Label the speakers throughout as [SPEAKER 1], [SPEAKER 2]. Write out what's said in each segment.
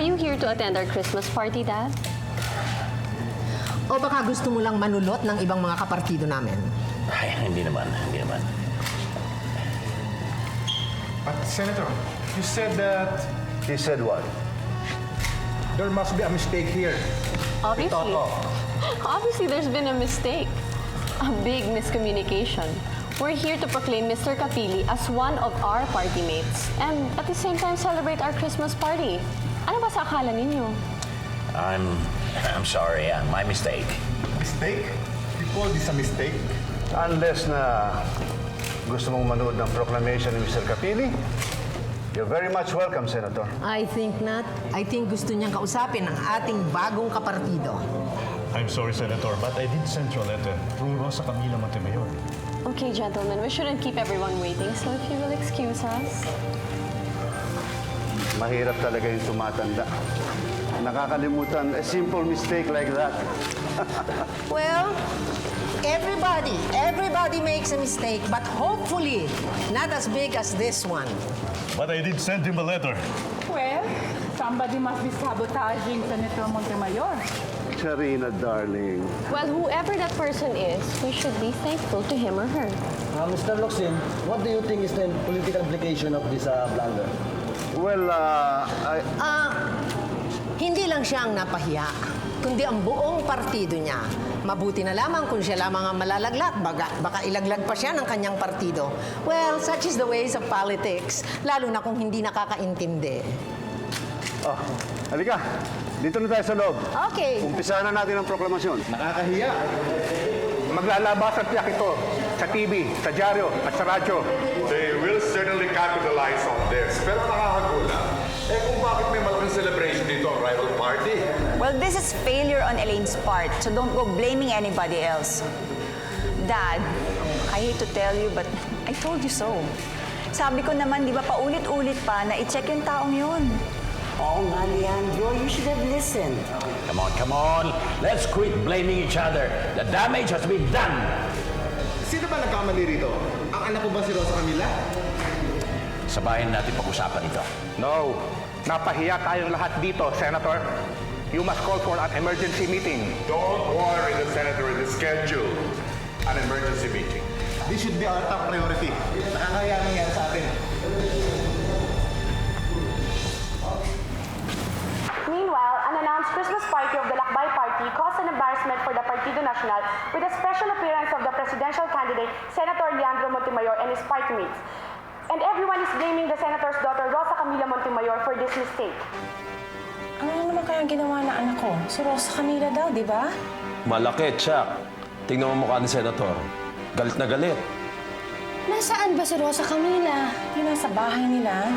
[SPEAKER 1] you here to attend our Christmas party, Dad?
[SPEAKER 2] O baka gusto mo lang manulot ng ibang mga kapartido namin?
[SPEAKER 3] Ay, hindi naman.
[SPEAKER 4] But Senator, you said that
[SPEAKER 5] He said what?
[SPEAKER 4] there must be a mistake here.
[SPEAKER 1] Obviously.
[SPEAKER 4] Toto.
[SPEAKER 1] Obviously, there's been a mistake. A big miscommunication. We're here to proclaim Mr. Kapili as one of our party mates and at the same time celebrate our Christmas party. Ano ba sa akala ninyo?
[SPEAKER 3] I'm sorry, my mistake.
[SPEAKER 4] Mistake? You call this a mistake?
[SPEAKER 5] Unless na gusto mong manood ng proclamation ni Mr. Kapili, you're very much welcome, Senator.
[SPEAKER 2] I think not. I think gusto niyang kausapin ang ating bagong kapartido.
[SPEAKER 6] I'm sorry, Senator, but I did send you a letter through Rosa Camila Montemayor.
[SPEAKER 1] Okay, gentlemen, we shouldn't keep everyone waiting, so if you will excuse us.
[SPEAKER 5] Mahirap talaga yung tumatanda. Nakakalimutan a simple mistake like that.
[SPEAKER 2] Well, everybody makes a mistake, but hopefully not as big as this one.
[SPEAKER 6] But I did send him a letter.
[SPEAKER 7] Well, somebody must be sabotaging Senator Montemayor.
[SPEAKER 5] Charina, darling.
[SPEAKER 1] Well, whoever that person is, we should be thankful to him or her.
[SPEAKER 8] Mr. Locsin, what do you think is the political implication of this blunder?
[SPEAKER 5] Well,
[SPEAKER 2] Hindi lang siya ang napahiya, kundi ang buong partido niya. Mabuti na lamang kung siya lamang ang malalaglag, baka ilaglag pa siya ng kanyang partido. Well, such is the ways of politics, lalo na kung hindi nakakaintindi.
[SPEAKER 5] oh, halika. Dito na tayo sa loob.
[SPEAKER 2] Okay.
[SPEAKER 5] Umpisahan na natin ang proklamasyon.
[SPEAKER 4] Nakakahiya. Maglalabas ang tiyak ito sa TV, sa dyaryo, at sa radyo.
[SPEAKER 9] They will certainly capitalize on this. Pero nakakagulat. Kung bakit may malaking celebration dito ang rival party?
[SPEAKER 10] Well, this is failure on Elaine's part, so don't go blaming anybody else. Dad, I hate to tell you, but I told you so. Sabi ko naman, di ba paulit-ulit pa na i-check yung taong yun.
[SPEAKER 8] Oh, Leandro, you should have listened.
[SPEAKER 3] Come on. Let's quit blaming each other. The damage has been done.
[SPEAKER 4] Sino ba nagkamali rito? Ang anak ko ba si Rosa Camila?
[SPEAKER 3] Sabahin natin pag-usapan ito.
[SPEAKER 4] No. Napahiya tayong lahat dito, Senator. You must call for an emergency meeting.
[SPEAKER 9] Don't worry, the senator will schedule an emergency meeting.
[SPEAKER 4] This should be our top priority. Nakakaya nangyari sa atin.
[SPEAKER 11] Meanwhile, an announced Christmas party of the Lakbay Party caused an embarrassment for the Partido Nacional with a special appearance of the presidential candidate, Senator Leandro Montemayor, and his party mates. And everyone is blaming the senator's daughter, Rosa Camila Montemayor, for this mistake.
[SPEAKER 7] Ano naman kaya ginawa ng anak ko? Si Rosa Camila daw, di ba?
[SPEAKER 12] Malaki, Chuck. Tingnan mo mukha ni Senator. Galit na galit.
[SPEAKER 7] Nasaan ba si Rosa Camila? Yung nasa bahay nila.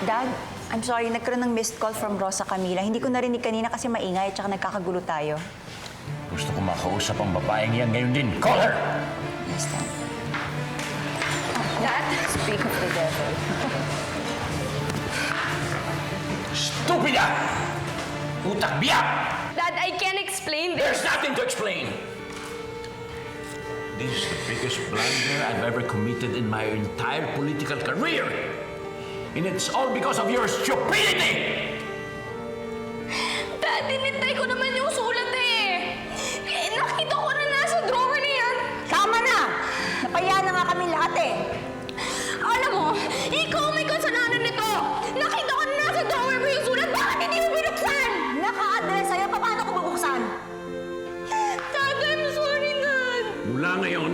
[SPEAKER 10] Dad, I'm sorry, nagkaroon ng missed call from Rosa Camila. Hindi ko narinig kanina kasi maingay at saka nagkakagulo tayo.
[SPEAKER 3] Gusto ko makausap ang babaeng yan ngayon din. Call her!
[SPEAKER 10] Yes, Dad. Dad, speak of the devil.
[SPEAKER 3] Stupida! Utak biyak!
[SPEAKER 1] Dad, I can't explain this.
[SPEAKER 3] There's nothing to explain! This is the biggest blunder I've ever committed in my entire political career. And it's all because of your stupidity!
[SPEAKER 1] Dad, inintay ko naman yung sulat eh. Nakita ko na nasa drawer na yan.
[SPEAKER 10] Tama na! Napaya na nga kami lahat eh.
[SPEAKER 1] Alam mo, ikaw may kasalanan nito. Nakita ko na nasa drawer mo yung sulat. Bakit hindi mo binuksan?
[SPEAKER 10] Naka-address sa'yo, paano ko bubuksan?
[SPEAKER 1] Dad, I'm sorry, Dad.
[SPEAKER 3] Mula ngayon,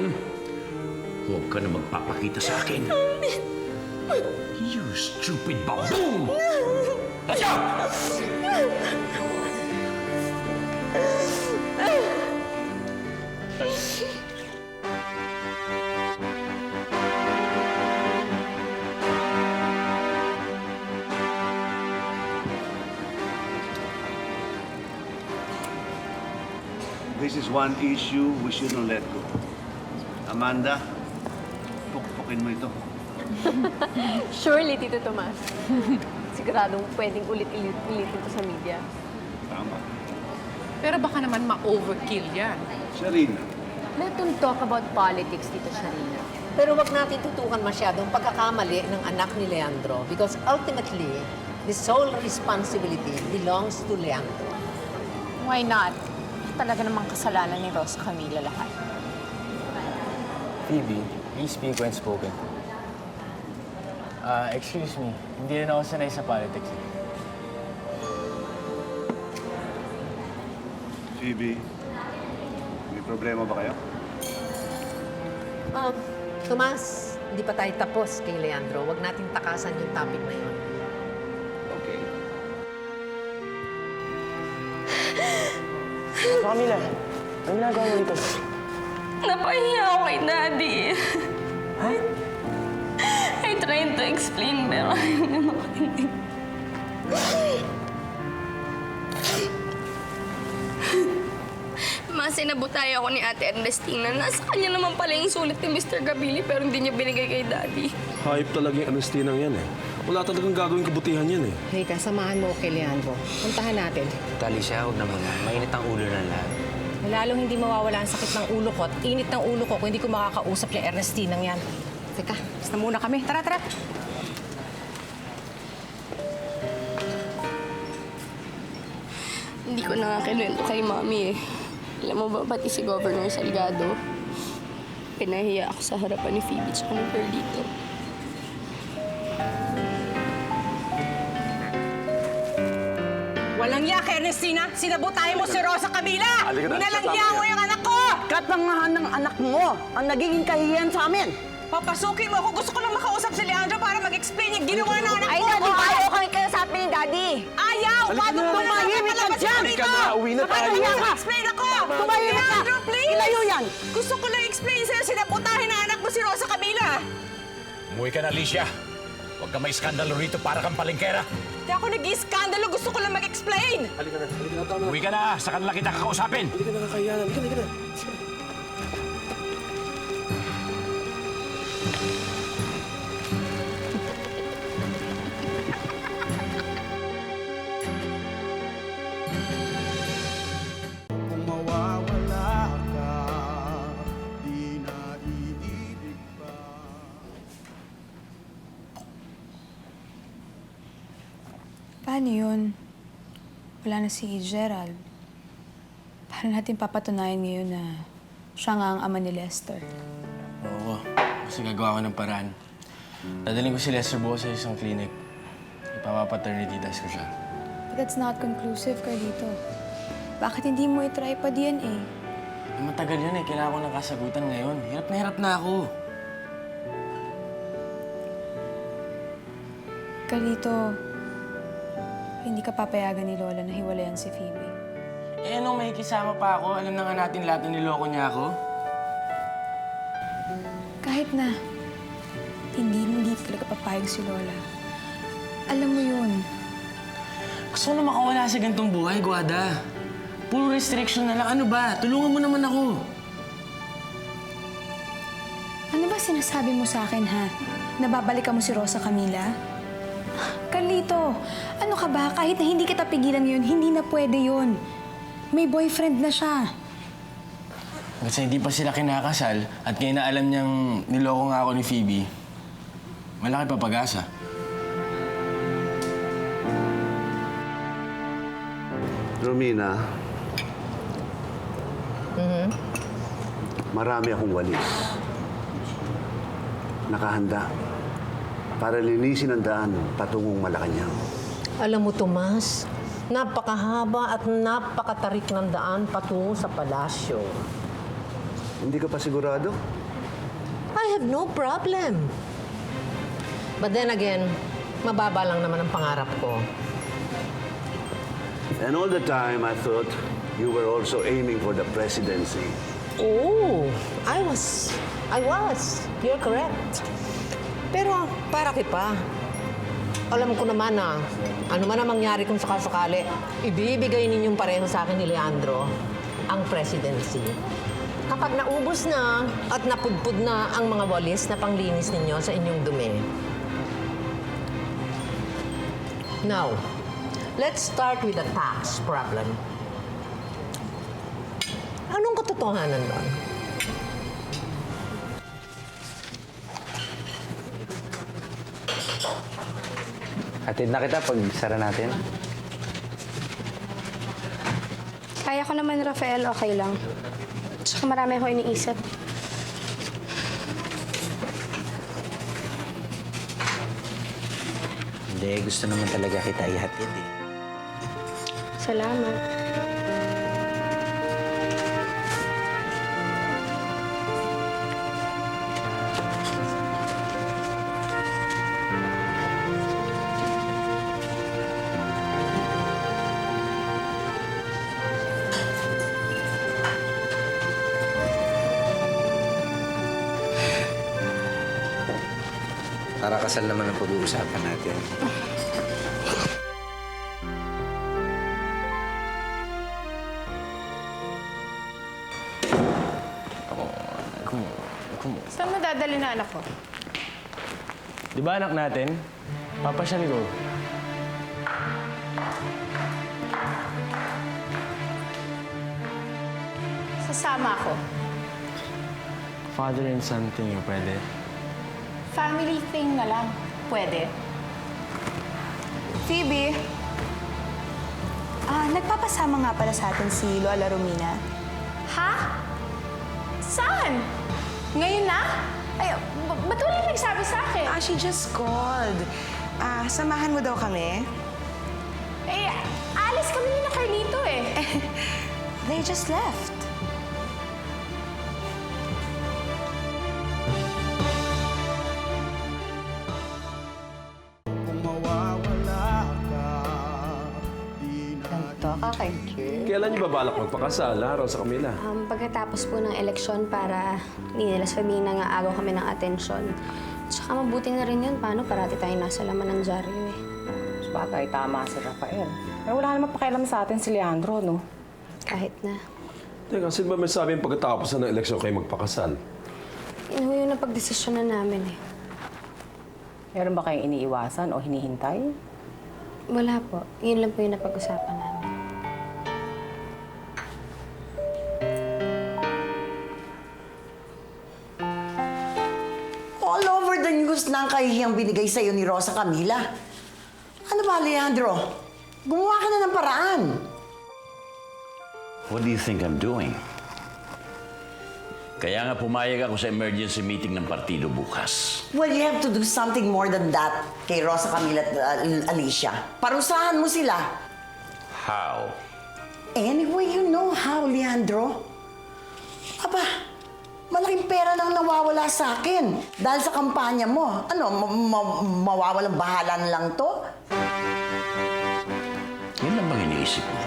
[SPEAKER 3] huwag ka na magpapakita sa akin. You stupid baboon! Let's go!
[SPEAKER 5] This is one issue we shouldn't let go. Amanda, pukpukin mo ito.
[SPEAKER 1] Surely, Tito Tomas. Siguradong pwedeng ulit-ulitin to sa media.
[SPEAKER 5] Tama.
[SPEAKER 7] Pero baka naman ma-overkill yan.
[SPEAKER 5] Sharina,
[SPEAKER 1] Let them talk about politics, Tito Sharina.
[SPEAKER 2] Pero wag natin tutukan masyadong pagkakamali ng anak ni Leandro because ultimately, the sole responsibility belongs to Leandro.
[SPEAKER 7] Why not? Talaga namang kasalanan ni Rosa Camila lahat.
[SPEAKER 13] Phoebe, please speak when spoken. Excuse me, hindi rin ako sanay sa politics.
[SPEAKER 5] Phoebe, may problema ba kayo?
[SPEAKER 2] Tomas, hindi pa tayo tapos kay Leandro. Wag natin takasan yung topic na yun.
[SPEAKER 5] Okay.
[SPEAKER 13] Camila, ano ginagawa mo dito?
[SPEAKER 1] Napahiya ako kay Daddy.
[SPEAKER 13] Ha?
[SPEAKER 1] I tried to explain, pero ayaw niya makinig. Sinabutay ako ni Ate Ernestina. Nasa kanya naman pala yung sulit ni Mr. Gabili pero hindi niya binigay kay Daddy.
[SPEAKER 12] Hype talaga yung Ernestina yan eh. Wala talagang gagawing kabutihan yan eh.
[SPEAKER 2] Rika, samahan mo kay Leandro. Puntahan natin.
[SPEAKER 13] Alicia, huwag na muna. Mainit ang ulo ng lahat.
[SPEAKER 7] Lalong hindi mawawala ang sakit ng ulo ko at init ng ulo ko kung hindi ko makakausap yung Ernestinang yan. Teka, basta muna kami. Tara, tara.
[SPEAKER 1] Hindi ko na nga kinuwento kay Mami eh. Alam mo ba, pati si Governor Salgado, pinahiya ako sa harapan ni Phoebe tsaka ni Perlito.
[SPEAKER 7] Walang iya kay Ernestina. Sinabutay mo si Rosa Camila. Minalangya mo yung anak ko.
[SPEAKER 14] Katangahan ng anak mo ang nagiging kahihiyan sa amin.
[SPEAKER 7] Papasukin mo ako. Gusto ko lang makausap si Leandro para mag-explain yung ginawa ng anak ko.
[SPEAKER 14] Ay, Daddy, ayaw kami kausapin ni Daddy.
[SPEAKER 7] Ayaw! Paano mo na
[SPEAKER 14] tumahimik ka dyan?
[SPEAKER 7] Halika na,
[SPEAKER 12] uwi na tayo.
[SPEAKER 7] Explain ako!
[SPEAKER 14] Tumahimik ka.
[SPEAKER 7] Leandro, please!
[SPEAKER 14] Ilayo yan.
[SPEAKER 7] Gusto ko lang explain sa'yo. Sinabutahin na anak mo si Rosa Camila.
[SPEAKER 3] Umuwi ka na, Alicia. Huwag ka may skandalo rito para kang palengkera.
[SPEAKER 7] Hindi ako nag-iskandalo. Gusto ko lang mag-explain.
[SPEAKER 12] Halika na, tama.
[SPEAKER 3] Uwi ka na, sa kanila kita kakausapin.
[SPEAKER 12] Halika na, kakayanan. Halika na.
[SPEAKER 8] Kung mawawala ka, di na iibig pa.
[SPEAKER 15] Paano yun? Wala na si Gerald. Paano natin papatunayan ngayon na siya nga ang ama ni Lester?
[SPEAKER 13] Oo, kasi gagawa ko ng paraan. Dadaling ko si Lester bukas sa isang clinic. Ipapapaternity test ko siya.
[SPEAKER 15] But that's not conclusive, Carlito. Bakit hindi mo i-try pa DNA?
[SPEAKER 13] Eh, matagal yun eh. Kailangan ko ng kasagutan ngayon. Hirap na ako.
[SPEAKER 15] Carlito, hindi ka papayagan ni Lola na hiwalayan si Phoebe.
[SPEAKER 13] Eh, nung may kisama pa ako, alam na nga natin lahat na niloko niya ako.
[SPEAKER 15] Kahit na hindi talaga papayag si Lola. Alam mo yun.
[SPEAKER 13] Gusto ko na makawala sa gantong buhay, Guada. Puro restriction na lang. Ano ba? Tulungan mo naman ako.
[SPEAKER 15] Ano ba sinasabi mo sa akin, ha? Nababalikan mo si Rosa Camila? Carlito, ano ka ba? Kahit na hindi kita pigilan ngayon, hindi na pwede yun. May boyfriend na siya.
[SPEAKER 13] Kasi hindi pa sila kinakasal at kaya na alam niyang niloko nga ako ni Phoebe, malaki pa pag-asa.
[SPEAKER 5] Romina, marami akong walis. Nakahanda para linisin ang daan patungong Malacanang.
[SPEAKER 2] Alam mo, Tomas, napakahaba at napakatarik ng daan patungo sa palasyo.
[SPEAKER 5] Hindi ka pa sigurado?
[SPEAKER 2] I have no problem. But then again, mababa lang naman ang pangarap ko.
[SPEAKER 5] And all the time, I thought you were also aiming for the presidency.
[SPEAKER 2] Oh, I was. You're correct. Pero para pa. Alam ko naman na ano man ang mangyari kung sakasakali, ibibigay ninyong pareho sa akin ni Leandro ang presidency. Kapag naubos na at napudpud na ang mga walis na panglinis ninyo sa inyong dumi. Now, let's start with the tax problem. Anong katotohanan doon?
[SPEAKER 16] Hatid na kita pag sara natin.
[SPEAKER 15] Kaya ko naman, Rafael, okay lang. Tsaka marami ako iniisip.
[SPEAKER 16] Hindi, gusto naman talaga kita ihatid eh.
[SPEAKER 15] Salamat.
[SPEAKER 16] Para kasal naman ang pag-uusapan natin.
[SPEAKER 7] Saan mo dadali na anak ko?
[SPEAKER 13] Di ba anak natin? Papasyal ko.
[SPEAKER 7] Sasama ako.
[SPEAKER 13] Father and son thing, pwede?
[SPEAKER 7] Family thing na lang. Pwede.
[SPEAKER 15] Phoebe, nagpapasama nga pala sa atin si Lola Romina.
[SPEAKER 7] Ha? Saan? Ngayon na? Ay, ba't wala nagsabi sa akin?
[SPEAKER 17] She just called. Samahan mo daw kami?
[SPEAKER 7] Eh, alis kami ni na Carlito eh.
[SPEAKER 15] They just left.
[SPEAKER 1] Ganito ka kay Jer.
[SPEAKER 12] Kailan niyo ba balak magpakasal, ha, Rosa Camila?
[SPEAKER 15] Pagkatapos po ng eleksyon para hindi nila sabihin na nga agaw kami ng atensyon. Tsaka mabuti na rin yun. Paano? Parati tayo nasa laman ng dyaryo eh.
[SPEAKER 7] Sabagay, tama si Rafael. Eh, wala naman pakialam sa atin si Leandro, no?
[SPEAKER 15] Kahit na.
[SPEAKER 12] Teka, sino ba may sabing pagkatapos na ng eleksyon kayo magpakasal?
[SPEAKER 15] Yun ho yung napagdesisyon na namin eh.
[SPEAKER 7] Meron ba kayong iniiwasan o hinihintay?
[SPEAKER 15] Wala po. Yun lang po yung napag-usapan namin.
[SPEAKER 14] All over the news na ang kahihiyang binigay sa'yo ni Rosa Camila. Ano ba, Leandro? Gumawa ka na ng paraan.
[SPEAKER 3] What do you think I'm doing? Kaya nga pumayag ako sa emergency meeting ng partido bukas.
[SPEAKER 14] Well, you have to do something more than that kay Rosa Camila at Alicia. Parusahan mo sila.
[SPEAKER 3] How?
[SPEAKER 14] Anyway, you know how, Leandro. Aba, malaking pera nang nawawala sa akin dahil sa kampanya mo. Ano, mawawalang bahala na lang to?
[SPEAKER 3] Yan lang bang iniisip mo?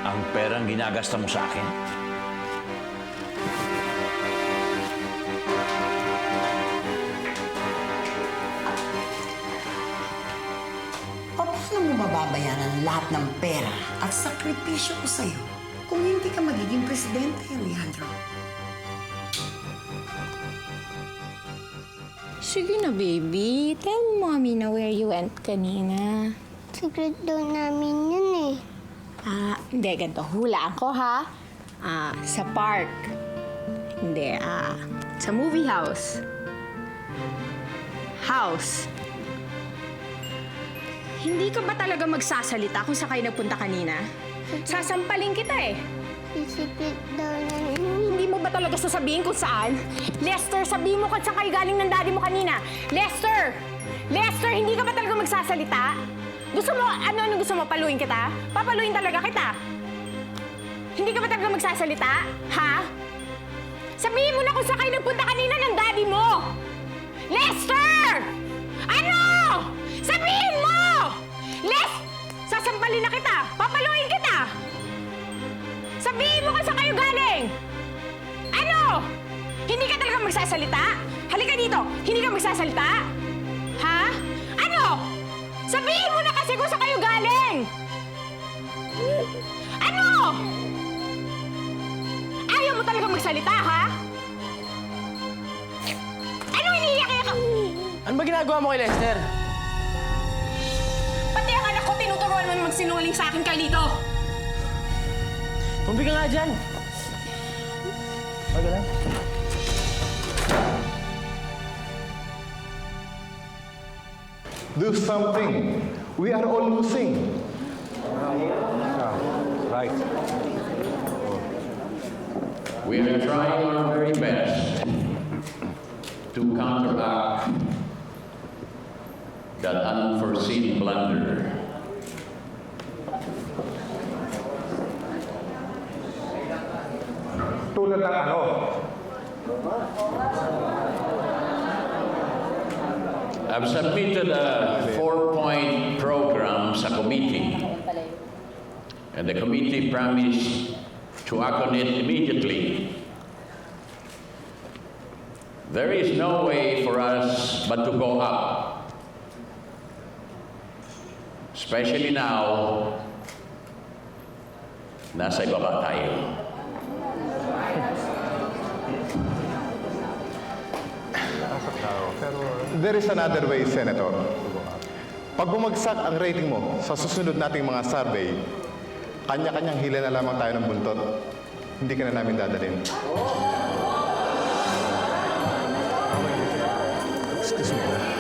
[SPEAKER 3] Ang perang ginagasta mo sa akin?
[SPEAKER 14] Paano mo mababayaran ang lahat ng pera at sakripisyo ko sa'yo kung hindi ka magiging presidente, Leandro?
[SPEAKER 15] Sige na, baby. Tell mommy na where you went kanina.
[SPEAKER 18] Secret daw namin yun eh.
[SPEAKER 15] Hindi. Ganito. Hulaan ko, ha? Sa park. Hindi. Sa movie house. House. Hindi ka ba talaga magsasalita kung saan kayo nagpunta kanina? Sasampalin kita eh.
[SPEAKER 18] Secret daw namin.
[SPEAKER 15] Hindi mo ba talaga sasabihin kung saan? Lester, sabihin mo kung saan kayo galing ng daddy mo kanina. Lester! Lester, hindi ka ba talaga magsasalita? Gusto mo, ano gusto mo? Paluin kita? Papaluin talaga kita. Hindi ka ba talaga magsasalita? Ha? Sabihin mo na kung saan kayo nagpunta kanina ng daddy mo! Lester! Ano? Sabihin mo! Sasampalin na kita! Papaluin kita! Sabihin mo kung saan kayo galing! Ano? Hindi ka talaga magsasalita? Halika dito! Hindi ka magsasalita? Ha? Ano? Sabihin mo na kasi kung saan kayo galing! Ano? Ayaw mo talaga magsalita, ha? Ano iniiyak-iyak ka?
[SPEAKER 13] Ano ba ginagawa mo kay Lester?
[SPEAKER 15] Pati ang anak ko, tinuturuan mo magsinungaling sa akin, Carlito!
[SPEAKER 13] Tumbi ka nga dyan! Baga lang.
[SPEAKER 9] Do something. We are all losing.
[SPEAKER 5] Right.
[SPEAKER 3] We are trying our very best to counteract that unforeseen blunder.
[SPEAKER 4] Tulad ng ano?
[SPEAKER 3] I've submitted a 4-point program sa committee, and the committee promised to act on it immediately. There is no way for us but to go up, especially now, nasa ibaba tayo.
[SPEAKER 9] There is another way, Senator. Pag bumagsak ang rating mo sa susunod nating mga survey, kanya-kanyang hila na lamang tayo ng buntot. Hindi ka na namin dadalhin.
[SPEAKER 5] Excuse me.